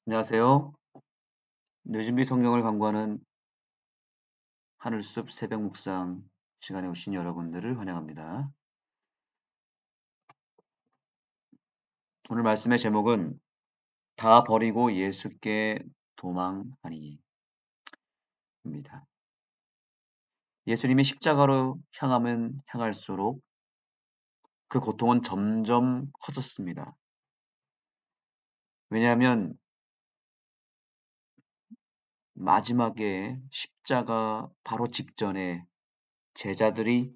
안녕하세요. 늦은비 성경을 강구하는 하늘숲 새벽 묵상 시간에 오신 여러분들을 환영합니다. 오늘 말씀의 제목은 다 버리고 예수께 도망하니입니다. 예수님이 십자가로 향하면 향할수록 그 고통은 점점 커졌습니다. 왜냐하면 마지막에 십자가 바로 직전에 제자들이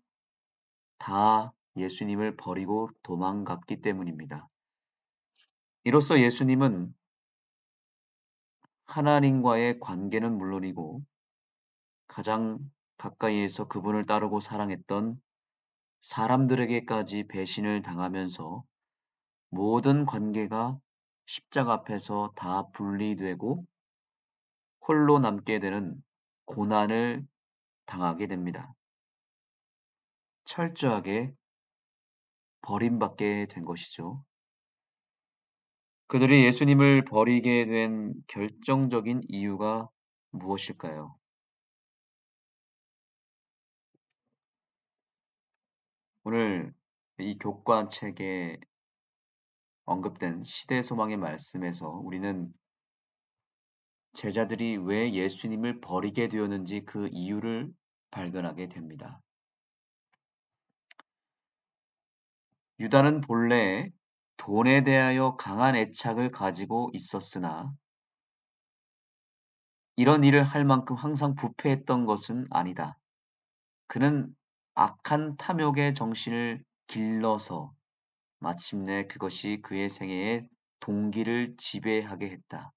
다 예수님을 버리고 도망갔기 때문입니다. 이로써 예수님은 하나님과의 관계는 물론이고 가장 가까이에서 그분을 따르고 사랑했던 사람들에게까지 배신을 당하면서 모든 관계가 십자가 앞에서 다 분리되고 홀로 남게 되는 고난을 당하게 됩니다. 철저하게 버림받게 된 것이죠. 그들이 예수님을 버리게 된 결정적인 이유가 무엇일까요? 오늘 이 교과책에 언급된 시대 소망의 말씀에서 우리는 제자들이 왜 예수님을 버리게 되었는지 그 이유를 발견하게 됩니다. 유다는 본래 돈에 대하여 강한 애착을 가지고 있었으나 이런 일을 할 만큼 항상 부패했던 것은 아니다. 그는 악한 탐욕의 정신을 길러서 마침내 그것이 그의 생애의 동기를 지배하게 했다.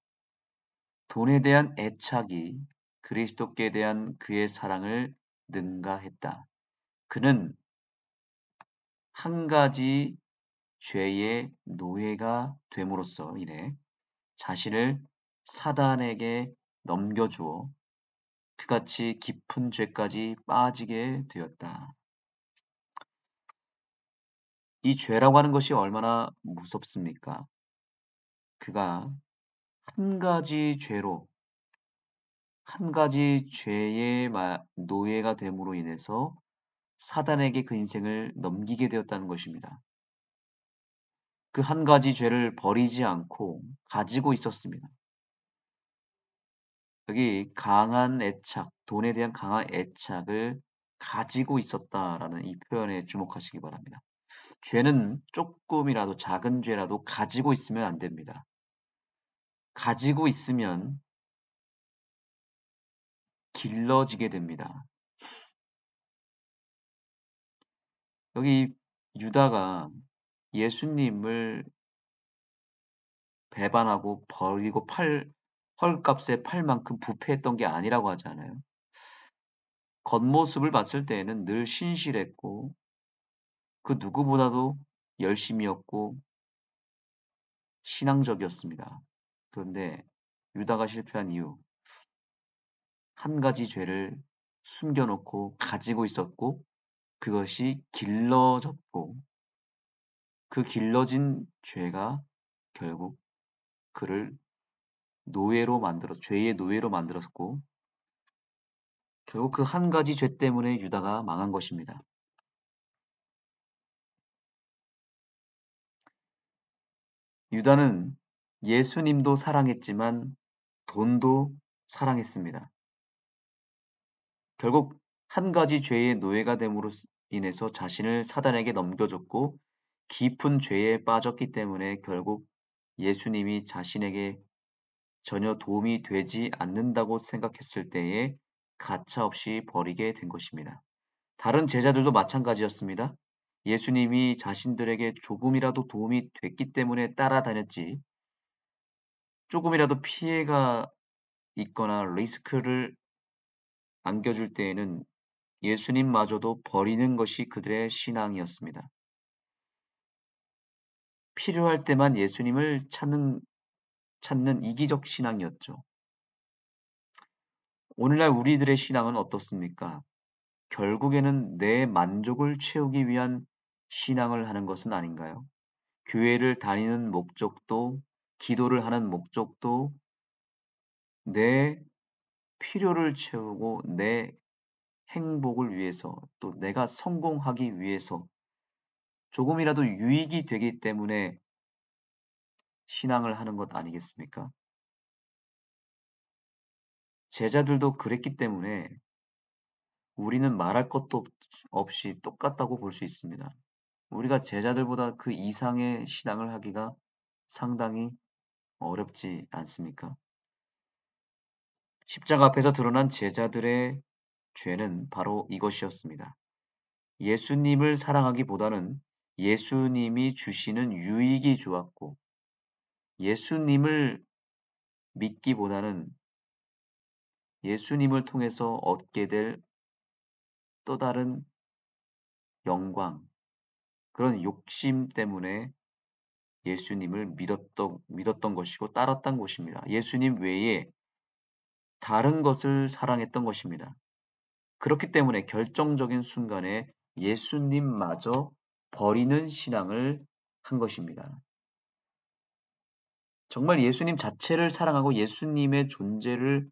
돈에 대한 애착이 그리스도께 대한 그의 사랑을 능가했다. 그는 한 가지 죄의 노예가 됨으로써 인해 자신을 사단에게 넘겨주어 그같이 깊은 죄까지 빠지게 되었다. 이 죄라고 하는 것이 얼마나 무섭습니까? 그가 한 가지 죄로 한 가지 죄의 노예가 됨으로 인해서 사단에게 그 인생을 넘기게 되었다는 것입니다. 그 한 가지 죄를 버리지 않고 가지고 있었습니다. 여기 강한 애착, 돈에 대한 강한 애착을 가지고 있었다라는 이 표현에 주목하시기 바랍니다. 죄는 조금이라도 작은 죄라도 가지고 있으면 안 됩니다. 가지고 있으면 길러지게 됩니다. 여기 유다가 예수님을 배반하고 버리고 헐값에 팔 만큼 부패했던 게 아니라고 하잖아요. 겉모습을 봤을 때에는 늘 신실했고 그 누구보다도 열심이었고 신앙적이었습니다. 그런데 유다가 실패한 이유, 한 가지 죄를 숨겨놓고 가지고 있었고 그것이 길러졌고 그 길러진 죄가 결국 그를 죄의 노예로 만들었고 결국 그 한 가지 죄 때문에 유다가 망한 것입니다. 유다는 예수님도 사랑했지만 돈도 사랑했습니다. 결국 한 가지 죄의 노예가 됨으로 인해서 자신을 사단에게 넘겨줬고 깊은 죄에 빠졌기 때문에 결국 예수님이 자신에게 전혀 도움이 되지 않는다고 생각했을 때에 가차없이 버리게 된 것입니다. 다른 제자들도 마찬가지였습니다. 예수님이 자신들에게 조금이라도 도움이 됐기 때문에 따라다녔지 조금이라도 피해가 있거나 리스크를 안겨줄 때에는 예수님마저도 버리는 것이 그들의 신앙이었습니다. 필요할 때만 예수님을 찾는 이기적 신앙이었죠. 오늘날 우리들의 신앙은 어떻습니까? 결국에는 내 만족을 채우기 위한 신앙을 하는 것은 아닌가요? 교회를 다니는 목적도, 기도를 하는 목적도 내 필요를 채우고 내 행복을 위해서 또 내가 성공하기 위해서 조금이라도 유익이 되기 때문에 신앙을 하는 것 아니겠습니까? 제자들도 그랬기 때문에 우리는 말할 것도 없이 똑같다고 볼 수 있습니다. 우리가 제자들보다 그 이상의 신앙을 하기가 상당히 어렵지 않습니까? 십자가 앞에서 드러난 제자들의 죄는 바로 이것이었습니다. 예수님을 사랑하기보다는 예수님이 주시는 유익이 좋았고, 예수님을 믿기보다는 예수님을 통해서 얻게 될 또 다른 영광, 그런 욕심 때문에 예수님을 믿었던 것이고 따랐던 것입니다. 예수님 외에 다른 것을 사랑했던 것입니다. 그렇기 때문에 결정적인 순간에 예수님마저 버리는 신앙을 한 것입니다. 정말 예수님 자체를 사랑하고 예수님의 존재를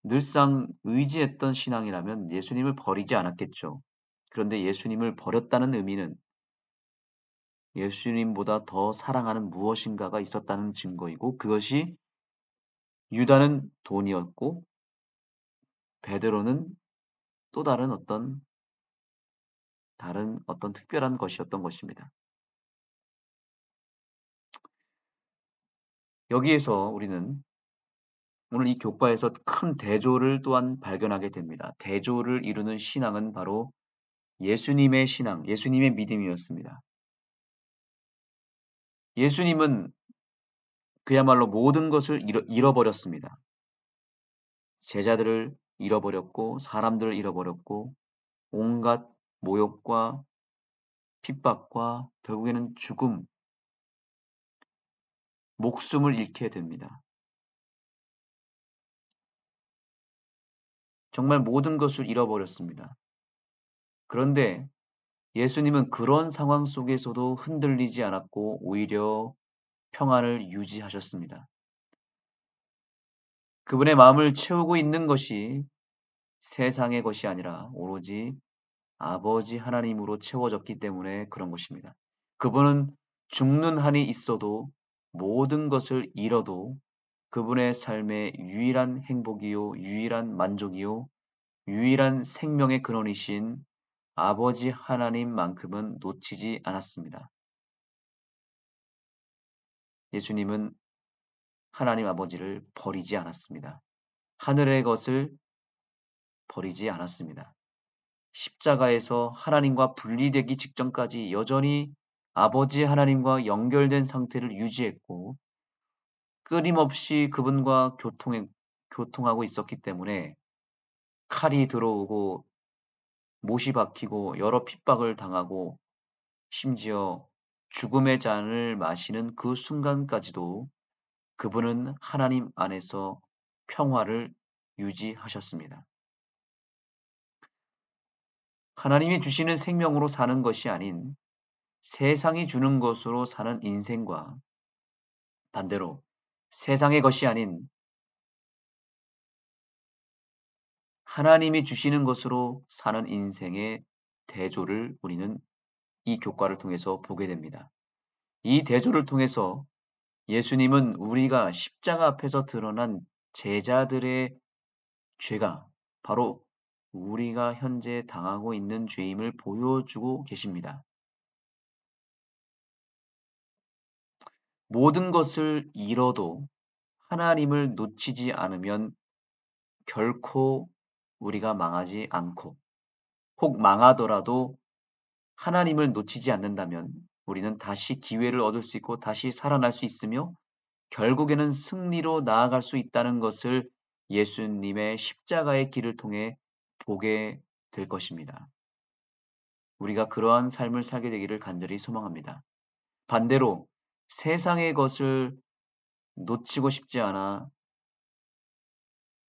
늘상 의지했던 신앙이라면 예수님을 버리지 않았겠죠. 그런데 예수님을 버렸다는 의미는 예수님보다 더 사랑하는 무엇인가가 있었다는 증거이고 그것이 유다는 돈이었고 베드로는 또 다른 어떤 특별한 것이었던 것입니다. 여기에서 우리는 오늘 이 교과에서 큰 대조를 또한 발견하게 됩니다. 대조를 이루는 신앙은 바로 예수님의 신앙, 예수님의 믿음이었습니다. 예수님은 그야말로 모든 것을 잃어버렸습니다. 제자들을 잃어버렸고 사람들을 잃어버렸고 온갖 모욕과 핍박과 결국에는 죽음, 목숨을 잃게 됩니다. 정말 모든 것을 잃어버렸습니다. 그런데 예수님은 그런 상황 속에서도 흔들리지 않았고 오히려 평안을 유지하셨습니다. 그분의 마음을 채우고 있는 것이 세상의 것이 아니라 오로지 아버지 하나님으로 채워졌기 때문에 그런 것입니다. 그분은 죽는 한이 있어도 모든 것을 잃어도 그분의 삶의 유일한 행복이요, 유일한 만족이요, 유일한 생명의 근원이신 아버지 하나님만큼은 놓치지 않았습니다. 예수님은 하나님 아버지를 버리지 않았습니다. 하늘의 것을 버리지 않았습니다. 십자가에서 하나님과 분리되기 직전까지 여전히 아버지 하나님과 연결된 상태를 유지했고 끊임없이 그분과 교통하고 있었기 때문에 칼이 들어오고 못이 박히고 여러 핍박을 당하고 심지어 죽음의 잔을 마시는 그 순간까지도 그분은 하나님 안에서 평화를 유지하셨습니다. 하나님이 주시는 생명으로 사는 것이 아닌 세상이 주는 것으로 사는 인생과 반대로 세상의 것이 아닌 하나님이 주시는 것으로 사는 인생의 대조를 우리는 이 교과를 통해서 보게 됩니다. 이 대조를 통해서 예수님은 우리가 십자가 앞에서 드러난 제자들의 죄가 바로 우리가 현재 당하고 있는 죄임을 보여주고 계십니다. 모든 것을 잃어도 하나님을 놓치지 않으면 결코 우리가 망하지 않고 혹 망하더라도 하나님을 놓치지 않는다면 우리는 다시 기회를 얻을 수 있고 다시 살아날 수 있으며 결국에는 승리로 나아갈 수 있다는 것을 예수님의 십자가의 길을 통해 보게 될 것입니다. 우리가 그러한 삶을 살게 되기를 간절히 소망합니다. 반대로 세상의 것을 놓치고 싶지 않아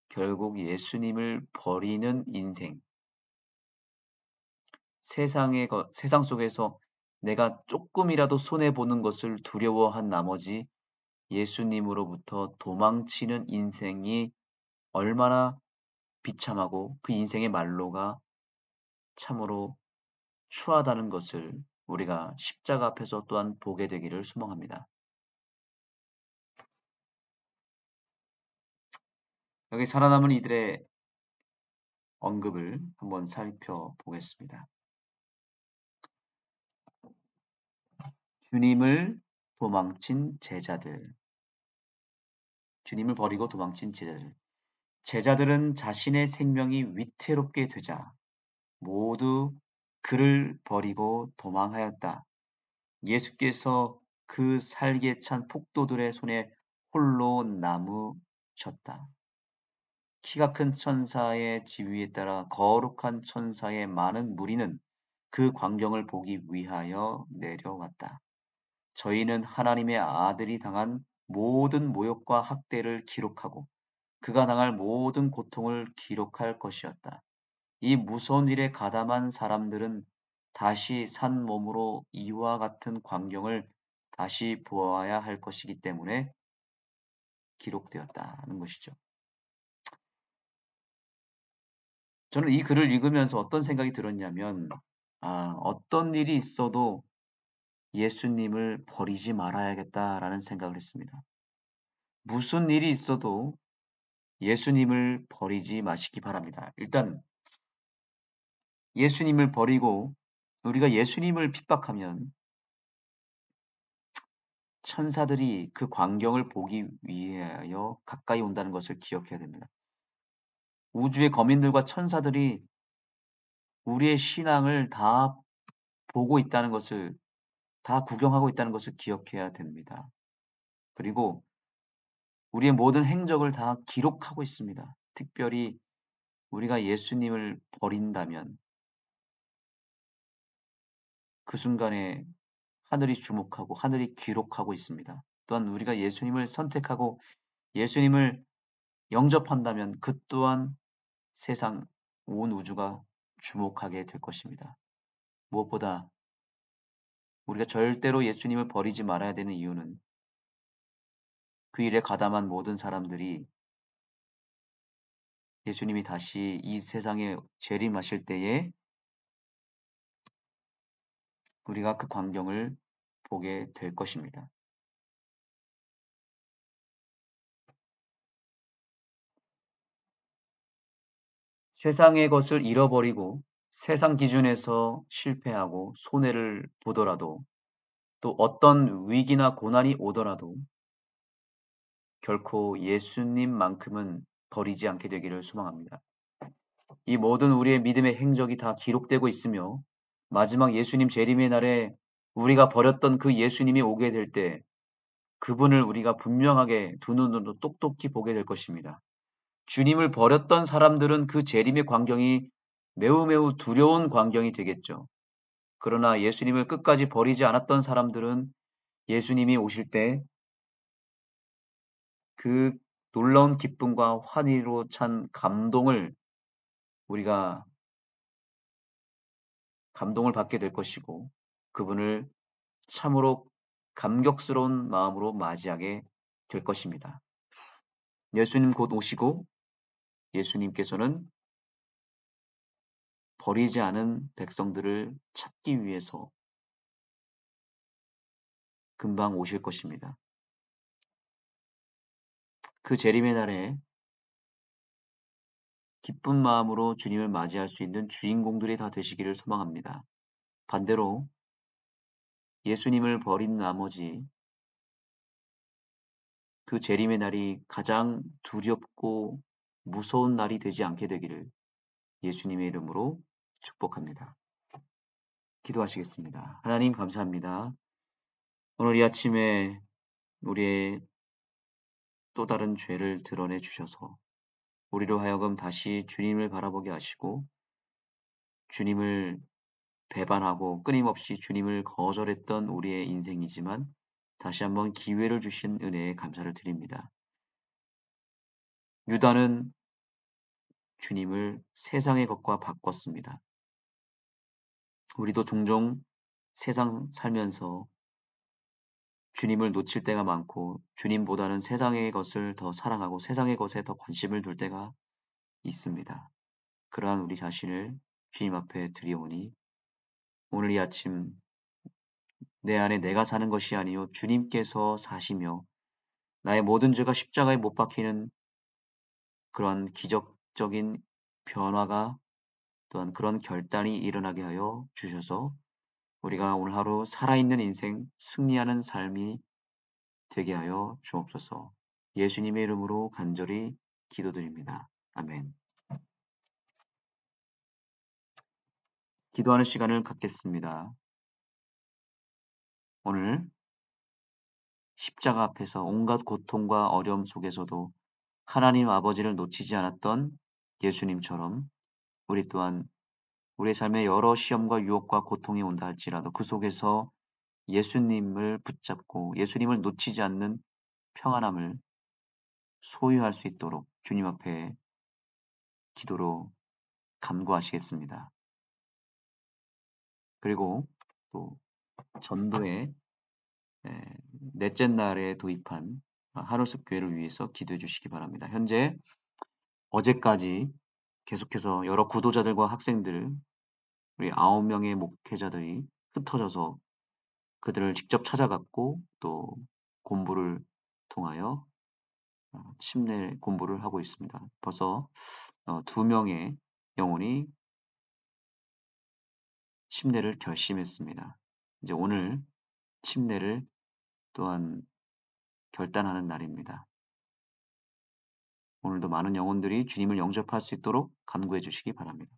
결국 예수님을 버리는 인생, 세상 속에서 내가 조금이라도 손해보는 것을 두려워한 나머지 예수님으로부터 도망치는 인생이 얼마나 비참하고 그 인생의 말로가 참으로 추하다는 것을 우리가 십자가 앞에서 또한 보게 되기를 소망합니다. 여기 살아남은 이들의 언급을 한번 살펴보겠습니다. 주님을 도망친 제자들, 주님을 버리고 도망친 제자들. 제자들은 자신의 생명이 위태롭게 되자 모두 그를 버리고 도망하였다. 예수께서 그 살기에 찬 폭도들의 손에 홀로 남으셨다. 키가 큰 천사의 지위에 따라 거룩한 천사의 많은 무리는 그 광경을 보기 위하여 내려왔다. 저희는 하나님의 아들이 당한 모든 모욕과 학대를 기록하고 그가 당할 모든 고통을 기록할 것이었다. 이 무서운 일에 가담한 사람들은 다시 산 몸으로 이와 같은 광경을 다시 보아야 할 것이기 때문에 기록되었다는 것이죠. 저는 이 글을 읽으면서 어떤 생각이 들었냐면, 어떤 일이 있어도 예수님을 버리지 말아야겠다라는 생각을 했습니다. 무슨 일이 있어도 예수님을 버리지 마시기 바랍니다. 일단 예수님을 버리고 우리가 예수님을 핍박하면 천사들이 그 광경을 보기 위하여 가까이 온다는 것을 기억해야 됩니다. 우주의 거민들과 천사들이 우리의 신앙을 다 보고 있다는 것을, 다 구경하고 있다는 것을 기억해야 됩니다. 그리고 우리의 모든 행적을 다 기록하고 있습니다. 특별히 우리가 예수님을 버린다면 그 순간에 하늘이 주목하고 하늘이 기록하고 있습니다. 또한 우리가 예수님을 선택하고 예수님을 영접한다면 그 또한 세상 온 우주가 주목하게 될 것입니다. 무엇보다 우리가 절대로 예수님을 버리지 말아야 되는 이유는 그 일에 가담한 모든 사람들이 예수님이 다시 이 세상에 재림하실 때에 우리가 그 광경을 보게 될 것입니다. 세상의 것을 잃어버리고 세상 기준에서 실패하고 손해를 보더라도 또 어떤 위기나 고난이 오더라도 결코 예수님만큼은 버리지 않게 되기를 소망합니다. 이 모든 우리의 믿음의 행적이 다 기록되고 있으며 마지막 예수님 재림의 날에 우리가 버렸던 그 예수님이 오게 될 때 그분을 우리가 분명하게 두 눈으로 똑똑히 보게 될 것입니다. 주님을 버렸던 사람들은 그 재림의 광경이 매우 매우 두려운 광경이 되겠죠. 그러나 예수님을 끝까지 버리지 않았던 사람들은 예수님이 오실 때 그 놀라운 기쁨과 환희로 찬 우리가 감동을 받게 될 것이고 그분을 참으로 감격스러운 마음으로 맞이하게 될 것입니다. 예수님 곧 오시고 예수님께서는 버리지 않은 백성들을 찾기 위해서 금방 오실 것입니다. 그 재림의 날에 기쁜 마음으로 주님을 맞이할 수 있는 주인공들이 다 되시기를 소망합니다. 반대로 예수님을 버린 나머지 그 재림의 날이 가장 두렵고 무서운 날이 되지 않게 되기를 예수님의 이름으로 축복합니다. 기도하시겠습니다. 하나님 감사합니다. 오늘 이 아침에 우리의 또 다른 죄를 드러내 주셔서 우리로 하여금 다시 주님을 바라보게 하시고 주님을 배반하고 끊임없이 주님을 거절했던 우리의 인생이지만 다시 한번 기회를 주신 은혜에 감사를 드립니다. 유다는 주님을 세상의 것과 바꿨습니다. 우리도 종종 세상 살면서 주님을 놓칠 때가 많고 주님보다는 세상의 것을 더 사랑하고 세상의 것에 더 관심을 둘 때가 있습니다. 그러한 우리 자신을 주님 앞에 드리오니 오늘 이 아침 내 안에 내가 사는 것이 아니요 주님께서 사시며 나의 모든 죄가 십자가에 못 박히는 그런 기적적인 변화가 또한 그런 결단이 일어나게 하여 주셔서 우리가 오늘 하루 살아있는 인생 승리하는 삶이 되게 하여 주옵소서. 예수님의 이름으로 간절히 기도드립니다. 아멘. 기도하는 시간을 갖겠습니다. 오늘 십자가 앞에서 온갖 고통과 어려움 속에서도 하나님 아버지를 놓치지 않았던 예수님처럼 우리 또한 우리의 삶에 여러 시험과 유혹과 고통이 온다 할지라도 그 속에서 예수님을 붙잡고 예수님을 놓치지 않는 평안함을 소유할 수 있도록 주님 앞에 기도로 간구하시겠습니다. 그리고 또 전도의 넷째 날에 도입한 하늘숲 교회를 위해서 기도해 주시기 바랍니다. 현재 어제까지 계속해서 여러 구도자들과 학생들 우리 9명의 목회자들이 흩어져서 그들을 직접 찾아갔고 또 공부를 통하여 침례 공부를 하고 있습니다. 벌써 2명의 영혼이 침례를 결심했습니다. 이제 오늘 침례를 또한 결단하는 날입니다. 오늘도 많은 영혼들이 주님을 영접할 수 있도록 간구해 주시기 바랍니다.